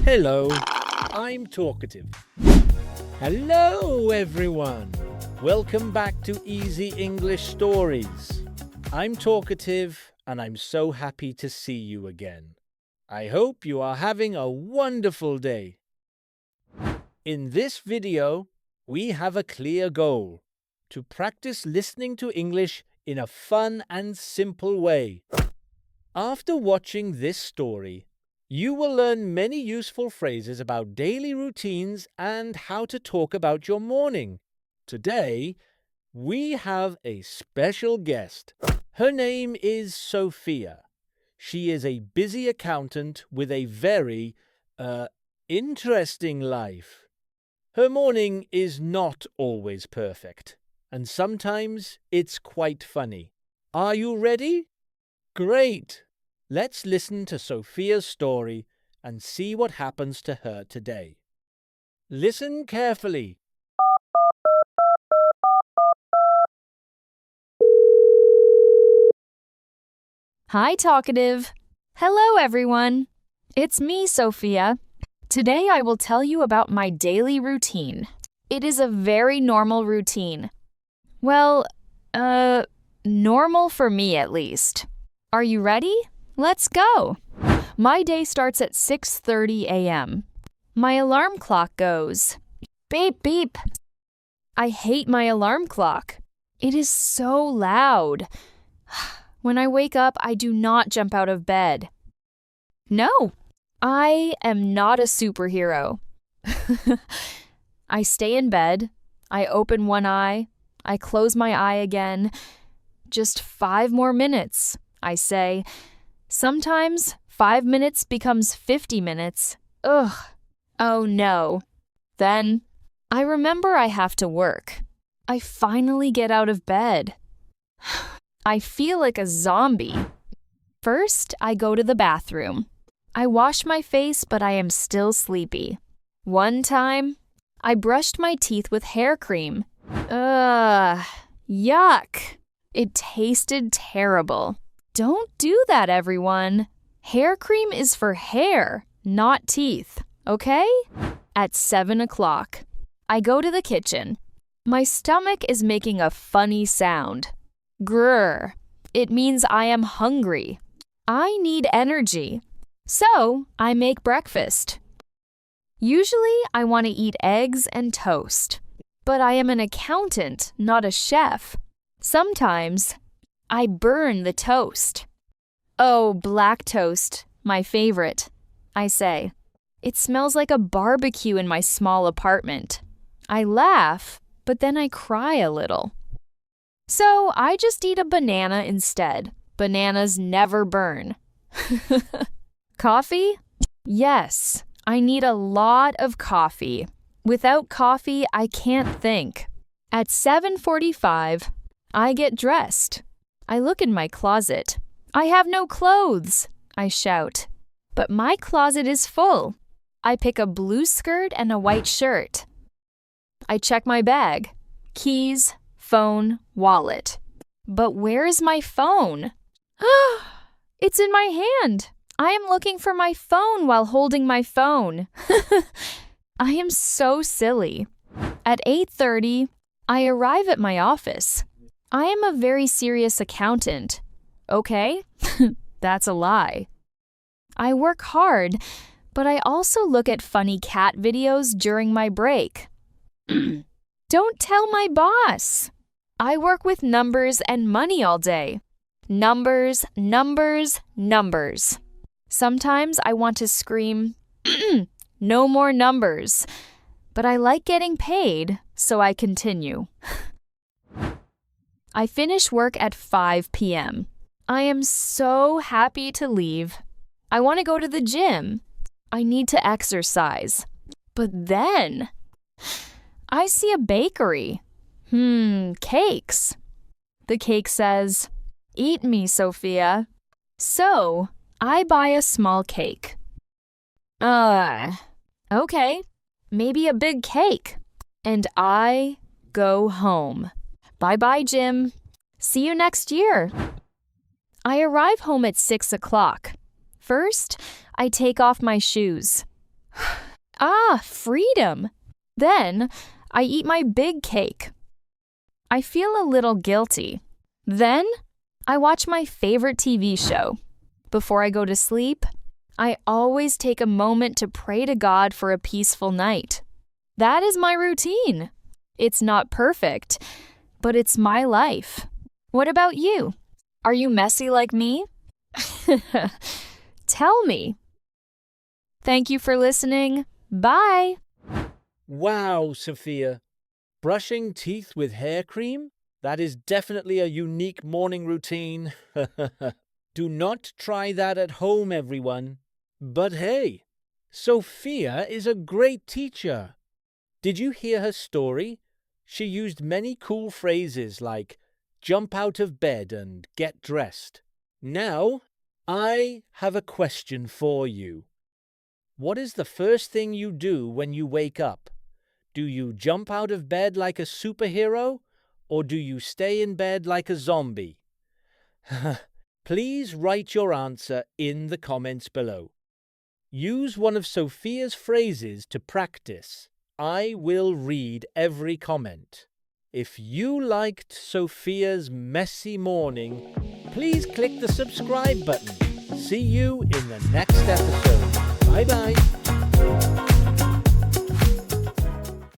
Hello, I'm Talkative. Hello, everyone. Welcome back to Easy English Stories. I'm Talkative, and I'm so happy to see you again. I hope you are having a wonderful day. In this video, we have a clear goal: to practice listening to English in a fun and simple way. After watching this story, you will learn many useful phrases about daily routines and how to talk about your morning. Today, we have a special guest. Her name is Sophia. She is a busy accountant with a very, interesting life. Her morning is not always perfect, and sometimes it's quite funny. Are you ready? Great! Let's listen to Sophia's story and see what happens to her today. Listen carefully. Hi, Talkative. Hello, everyone. It's me, Sophia. Today I will tell you about my daily routine. It is a very normal routine. Well, normal for me at least. Are you ready? Let's go. My day starts at 6:30 a.m. My alarm clock goes beep, beep. I hate my alarm clock. It is so loud. When I wake up, I do not jump out of bed. No, I am not a superhero. I stay in bed. I open one eye. I close my eye again. Just 5 more minutes, I say. Sometimes 5 minutes becomes 50 minutes. Ugh. Oh no. Then I remember I have to work. I finally get out of bed. I feel like a zombie. First, I go to the bathroom. I wash my face, but I am still sleepy. One time, I brushed my teeth with hair cream. Ugh. Yuck. It tasted terrible. Don't do that, everyone. Hair cream is for hair, not teeth, okay? At 7 o'clock, I go to the kitchen. My stomach is making a funny sound. Grrr. It means I am hungry. I need energy. So, I make breakfast. Usually, I want to eat eggs and toast. But I am an accountant, not a chef. Sometimes, I burn the toast. Oh, black toast, my favorite, I say. It smells like a barbecue in my small apartment. I laugh, but then I cry a little. So I just eat a banana instead. Bananas never burn. Coffee? Yes, I need a lot of coffee. Without coffee, I can't think. At 7:45, I get dressed. I look in my closet. I have no clothes, I shout. But my closet is full. I pick a blue skirt and a white shirt. I check my bag. Keys, phone, wallet. But where is my phone? It's in my hand. I am looking for my phone while holding my phone. I am so silly. At 8:30, I arrive at my office. I am a very serious accountant. Okay? That's a lie. I work hard, but I also look at funny cat videos during my break. Don't tell my boss. I work with numbers and money all day. Numbers, numbers, numbers. Sometimes I want to scream, no more numbers. But I like getting paid, so I continue. I finish work at 5 p.m. I am so happy to leave. I want to go to the gym. I need to exercise. But then I see a bakery. Cakes. The cake says, "Eat me, Sophia." So I buy a small cake. Okay, maybe a big cake. And I go home. Bye-bye, Jim. See you next year. I arrive home at 6 o'clock. First, I take off my shoes. Ah, freedom. Then I eat my big cake. I feel a little guilty. Then I watch my favorite TV show. Before I go to sleep, I always take a moment to pray to God for a peaceful night. That is my routine. It's not perfect, but it's my life. What about you? Are you messy like me? Tell me. Thank you for listening. Bye. Wow, Sophia. Brushing teeth with hair cream? That is definitely a unique morning routine. Do not try that at home, everyone. But hey, Sophia is a great teacher. Did you hear her story? She used many cool phrases like jump out of bed and get dressed. Now, I have a question for you. What is the first thing you do when you wake up? Do you jump out of bed like a superhero, or do you stay in bed like a zombie? Please write your answer in the comments below. Use one of Sophia's phrases to practice. I will read every comment. If you liked Sophia's messy morning, please click the subscribe button. See you in the next episode. Bye-bye.